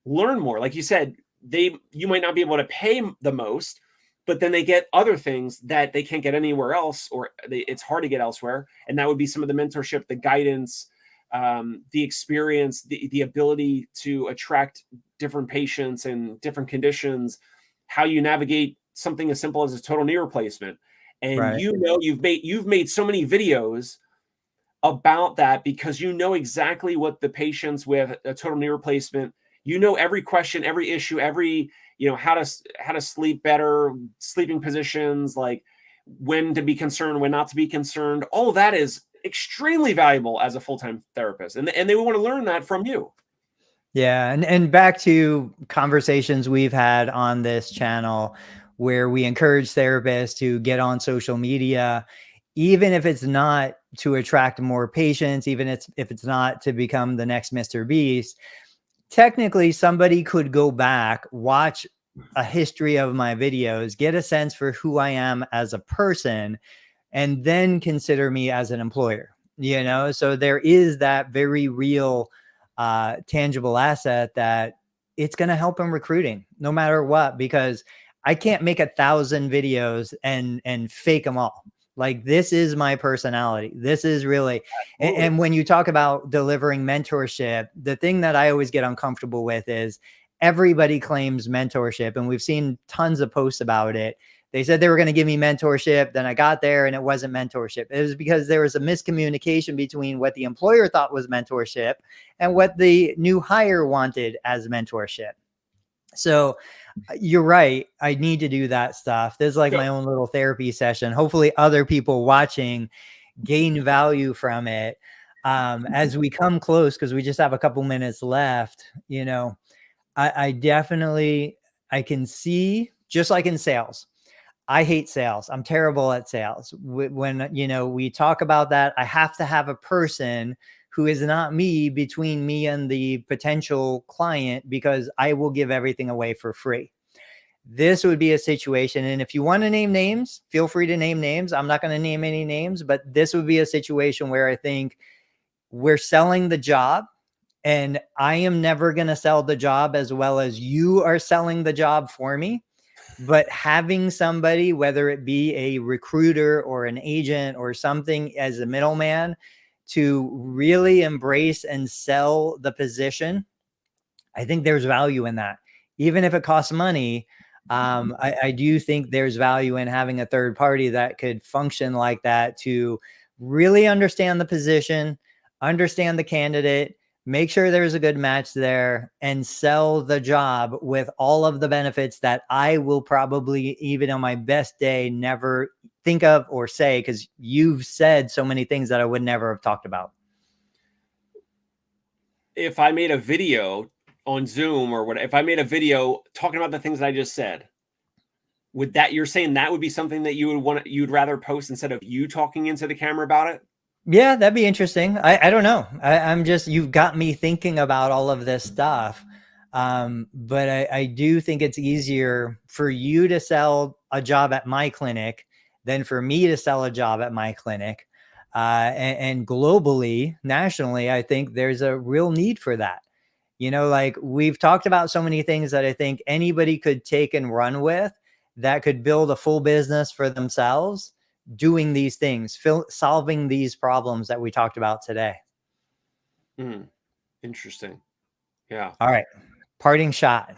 learn more. Like you said, you might not be able to pay the most, but then they get other things that they can't get anywhere else, or it's hard to get elsewhere. And that would be some of the mentorship, the guidance, the experience, the ability to attract different patients and different conditions, how you navigate something as simple as a total knee replacement. And you've made so many videos about that, because you know exactly what the patients with a total knee replacement, every question, every issue, every, how to sleep better, sleeping positions, like when to be concerned, when not to be concerned. All of that is extremely valuable as a full-time therapist. And they want to learn that from you. Yeah. And back to conversations we've had on this channel where we encourage therapists to get on social media, even if it's not to attract more patients, even if it's not to become the next Mr. Beast. Technically, somebody could go back, watch a history of my videos, get a sense for who I am as a person, and then consider me as an employer, So there is that very real, tangible asset that it's going to help in recruiting no matter what, because I can't make 1,000 videos and fake them all. Like, this is my personality. This is really, and when you talk about delivering mentorship, the thing that I always get uncomfortable with is everybody claims mentorship, and we've seen tons of posts about it. They said they were going to give me mentorship. Then I got there and it wasn't mentorship. It was because there was a miscommunication between what the employer thought was mentorship and what the new hire wanted as mentorship. So you're right. I need to do that stuff. There's like my own little therapy session. Hopefully other people watching gain value from it. As we come close, because we just have a couple minutes left, I definitely, I can see, just like in sales, I hate sales. I'm terrible at sales. When, you know, we talk about that, I have to have a person who is not me between me and the potential client, because I will give everything away for free. This would be a situation. And if you want to name names, feel free to name names. I'm not going to name any names, but this would be a situation where I think we're selling the job, and I am never going to sell the job as well as you are selling the job for me. But having somebody, whether it be a recruiter or an agent or something as a middleman, to really embrace and sell the position, I think there's value in that. Even if it costs money, I do think there's value in having a third party that could function like that to really understand the position, understand the candidate, make sure there's a good match there, and sell the job with all of the benefits that I will probably, even on my best day, never think of or say, because you've said so many things that I would never have talked about. If I made a video on Zoom or what, if I made a video talking about the things that I just said, would that, you're saying that would be something that you would want, you'd rather post instead of you talking into the camera about it? Yeah, that'd be interesting. I don't know. I'm just, you've got me thinking about all of this stuff. But I do think it's easier for you to sell a job at my clinic than for me to sell a job at my clinic. And globally, nationally, I think there's a real need for that. You know, like we've talked about so many things that I think anybody could take and run with, that could build a full business for themselves doing these things, solving these problems that we talked about today. Interesting. Yeah. All right. Parting shot.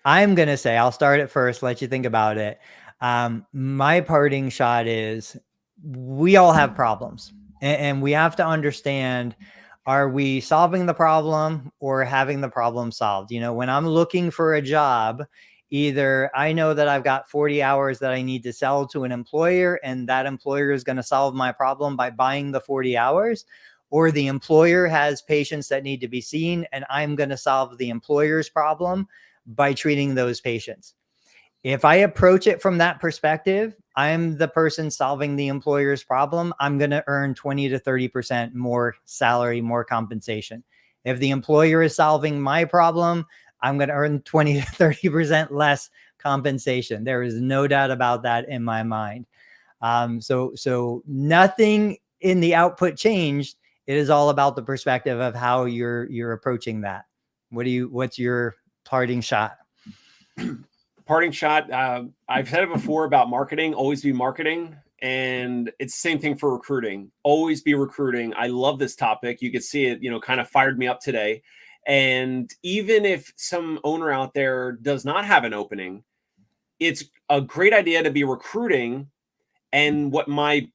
I'm going to say, I'll start it first, let you think about it. My parting shot is, we all have problems, and we have to understand, are we solving the problem or having the problem solved? You know, when I'm looking for a job, either I know that I've got 40 hours that I need to sell to an employer, and that employer is going to solve my problem by buying the 40 hours, or the employer has patients that need to be seen, and I'm going to solve the employer's problem by treating those patients. If I approach it from that perspective, I'm the person solving the employer's problem. I'm going to earn 20 to 30% more salary, more compensation. If the employer is solving my problem, I'm going to earn 20 to 30% less compensation. There is no doubt about that in my mind. So nothing in the output changed. It is all about the perspective of how you're approaching that. What's your parting shot? Parting shot. I've said it before about marketing, always be marketing. And it's the same thing for recruiting. Always be recruiting. I love this topic. You could see it, you know, kind of fired me up today. And even if some owner out there does not have an opening, it's a great idea to be recruiting. And what my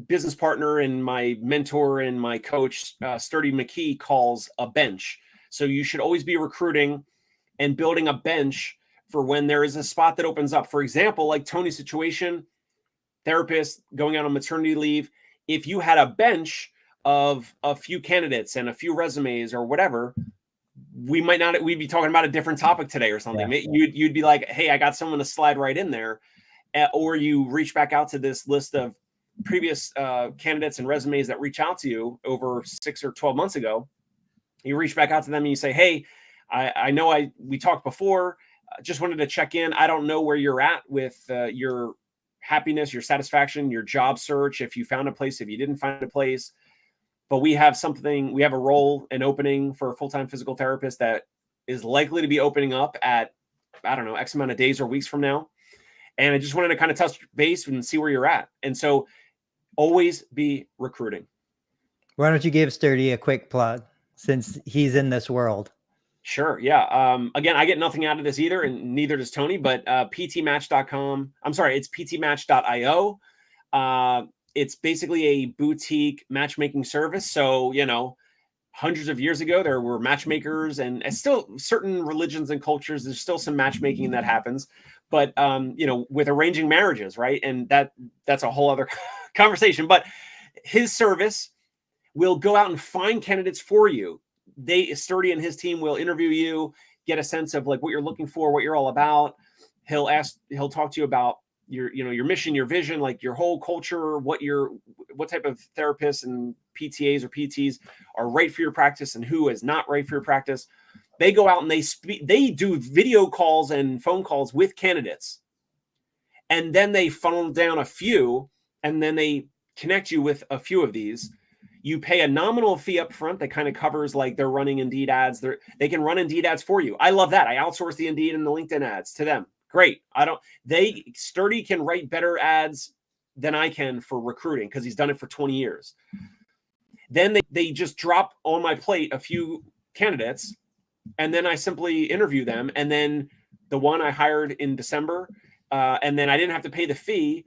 business partner and my mentor and my coach, Sturdy McKee, calls a bench. So you should always be recruiting and building a bench for when there is a spot that opens up. For example, like Tony's situation, therapist going out on maternity leave. If you had a bench of a few candidates and a few resumes or whatever, we'd be talking about a different topic today or something. Yeah. You'd be like, hey, I got someone to slide right in there. Or you reach back out to this list of previous candidates and resumes that reach out to you over 6 or 12 months ago. You reach back out to them and you say, hey, I know we talked before. Just wanted to check in. I don't know where you're at with your happiness, your satisfaction, your job search, if you found a place, if you didn't find a place. But we have a role, an opening for a full-time physical therapist that is likely to be opening up at, I don't know, X amount of days or weeks from now. And I just wanted to kind of touch base and see where you're at. And so always be recruiting. Why don't you give Sturdy a quick plug since he's in this world? Sure. Yeah. Again, I get nothing out of this either, and neither does Tony, but ptmatch.com. I'm sorry, it's ptmatch.io. It's basically a boutique matchmaking service. So, you know, hundreds of years ago, there were matchmakers, and still certain religions and cultures, there's still some matchmaking that happens. But, you know, with arranging marriages, right? And that's a whole other conversation. But his service will go out and find candidates for you. Sturdy and his team will interview you, get a sense of like what you're looking for, what you're all about. He'll talk to you about your mission, your vision, like your whole culture, what type of therapists and PTAs or PTs are right for your practice and who is not right for your practice. They go out and they do video calls and phone calls with candidates. And then they funnel down a few, and then they connect you with a few of these. You pay a nominal fee up front that kind of covers, like, they're running Indeed ads. They can run Indeed ads for you. I love that. I outsource the Indeed and the LinkedIn ads to them. Great. Sturdy can write better ads than I can for recruiting because he's done it for 20 years. Then they just drop on my plate a few candidates, and then I simply interview them. And then the one I hired in December, and then I didn't have to pay the fee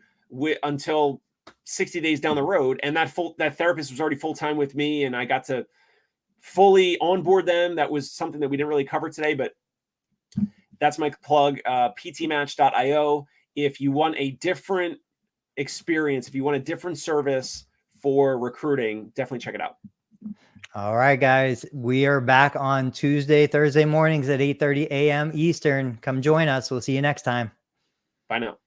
until 60 days down the road. And that therapist was already full-time with me, and I got to fully onboard them. That was something that we didn't really cover today, but that's my plug, ptmatch.io. If you want a different experience, if you want a different service for recruiting, definitely check it out. All right, guys, we are back on Tuesday, Thursday mornings at 8:30 a.m. Eastern. Come join us. We'll see you next time. Bye now.